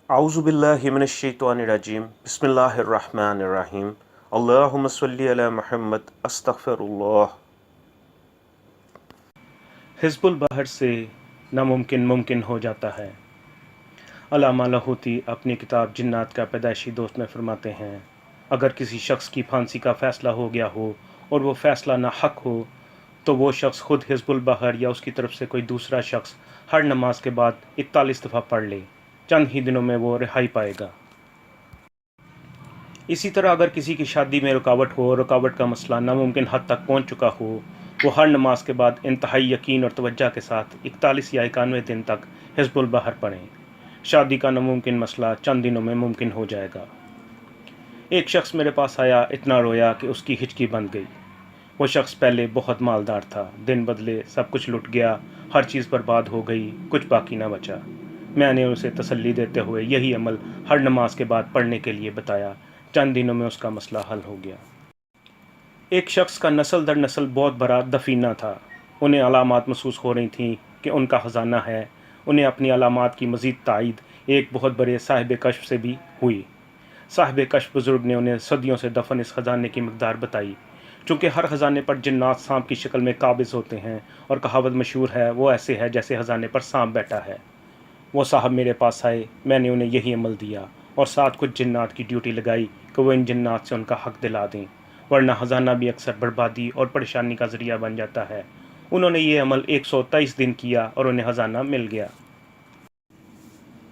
اعوذ باللہ من الشیطان الرجیم بسم اللہ الرحمن الرحیم اللہم صلی علی محمد استغفر اللہ۔ حزب البحر سے ناممکن ممکن ہو جاتا ہے۔ علامہ لاہوتی اپنی کتاب جنات کا پیدائشی دوست میں فرماتے ہیں، اگر کسی شخص کی پھانسی کا فیصلہ ہو گیا ہو اور وہ فیصلہ ناحق ہو تو وہ شخص خود حزب البحر یا اس کی طرف سے کوئی دوسرا شخص ہر نماز کے بعد 41 دفعہ پڑھ لے، چند ہی دنوں میں وہ رہائی پائے گا۔ اسی طرح اگر کسی کی شادی میں رکاوٹ ہو اور رکاوٹ کا مسئلہ ناممکن حد تک پہنچ چکا ہو، وہ ہر نماز کے بعد انتہائی یقین اور توجہ کے ساتھ 41 یا 91 دن تک حزب البحر پڑھیں۔ شادی کا ناممکن مسئلہ چند دنوں میں ممکن ہو جائے گا۔ ایک شخص میرے پاس آیا، اتنا رویا کہ اس کی ہچکی بند گئی۔ وہ شخص پہلے بہت مالدار تھا، دن بدلے سب کچھ لٹ گیا، ہر چیز برباد ہو گئی، کچھ باقی نہ بچا۔ میں نے اسے تسلی دیتے ہوئے یہی عمل ہر نماز کے بعد پڑھنے کے لیے بتایا، چند دنوں میں اس کا مسئلہ حل ہو گیا۔ ایک شخص کا نسل در نسل بہت بڑا دفینہ تھا، انہیں علامات محسوس ہو رہی تھیں کہ ان کا خزانہ ہے۔ انہیں اپنی علامات کی مزید تائید ایک بہت بڑے صاحب کشف سے بھی ہوئی۔ صاحب کشف بزرگ نے انہیں صدیوں سے دفن اس خزانے کی مقدار بتائی۔ چونکہ ہر خزانے پر جنات سانپ کی شکل میں قابض ہوتے ہیں اور کہاوت مشہور ہے، وہ ایسے ہے جیسے خزانے پر سانپ بیٹھا ہے۔ وہ صاحب میرے پاس آئے، میں نے انہیں یہی عمل دیا اور ساتھ کچھ جنات کی ڈیوٹی لگائی کہ وہ ان جنات سے ان کا حق دلا دیں، ورنہ خزانہ بھی اکثر بربادی اور پریشانی کا ذریعہ بن جاتا ہے۔ انہوں نے یہ عمل 123 دن کیا اور انہیں خزانہ مل گیا۔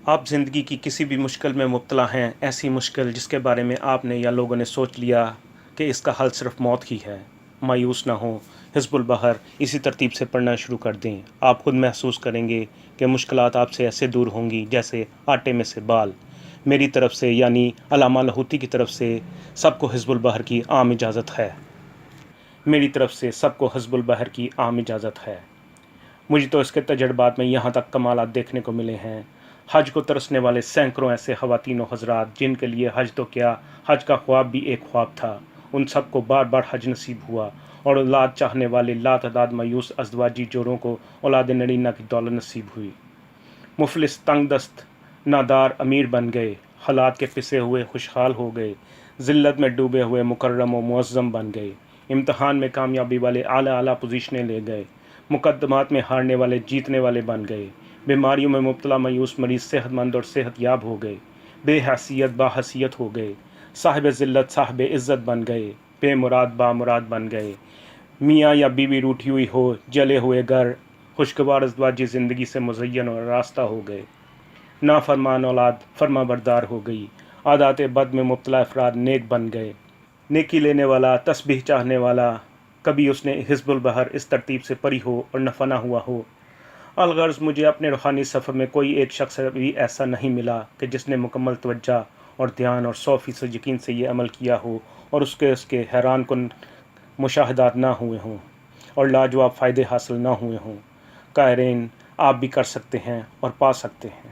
آپ زندگی کی کسی بھی مشکل میں مبتلا ہیں، ایسی مشکل جس کے بارے میں آپ نے یا لوگوں نے سوچ لیا کہ اس کا حل صرف موت ہی ہے، مایوس نہ ہوں، حزب البحر اسی ترتیب سے پڑھنا شروع کر دیں۔ آپ خود محسوس کریں گے کہ مشکلات آپ سے ایسے دور ہوں گی جیسے آٹے میں سے بال۔ میری طرف سے یعنی علامہ لاہوتی کی طرف سے سب کو حزب البحر کی عام اجازت ہے۔ میری طرف سے سب کو حزب البحر کی عام اجازت ہے۔ مجھے تو اس کے تجربات میں یہاں تک کمالات دیکھنے کو ملے ہیں۔ حج کو ترسنے والے سینکڑوں ایسے خواتین و حضرات جن کے لیے حج تو کیا، حج کا خواب بھی ایک خواب تھا، ان سب کو بار بار حج نصیب ہوا، اور اولاد چاہنے والے لاتعداد مایوس ازدواجی جوڑوں کو اولاد نرینہ کی دولت نصیب ہوئی۔ مفلس تنگ دست نادار امیر بن گئے، حالات کے پسے ہوئے خوشحال ہو گئے، ذلت میں ڈوبے ہوئے مکرم و معظم بن گئے، امتحان میں کامیابی والے اعلیٰ اعلیٰ پوزیشنیں لے گئے، مقدمات میں ہارنے والے جیتنے والے بن گئے، بیماریوں میں مبتلا مایوس مریض صحت مند اور صحت یاب ہو گئے، بے حیثیت باحیثیت ہو گئے، صاحب ذلت صاحب عزت بن گئے، بے مراد بامراد بن گئے، میاں یا بیوی روٹھی ہوئی ہو، جلے ہوئے گھر خوشگوار ازدواجی زندگی سے مزین اور راستہ ہو گئے، نافرمان اولاد فرما بردار ہو گئی، عادات بد میں مبتلا افراد نیک بن گئے، نیکی لینے والا تسبیح چاہنے والا، کبھی اس نے حزب البحر اس ترتیب سے پڑھی ہو اور نفع نہ ہوا ہو۔ الغرض مجھے اپنے روحانی سفر میں کوئی ایک شخص بھی ایسا نہیں ملا کہ جس نے مکمل توجہ اور دھیان اور 100% یقین سے یہ عمل کیا ہو اور اس کے حیران کن مشاہدات نہ ہوئے ہوں اور لاجواب فائدے حاصل نہ ہوئے ہوں۔ قائرین، آپ بھی کر سکتے ہیں اور پا سکتے ہیں۔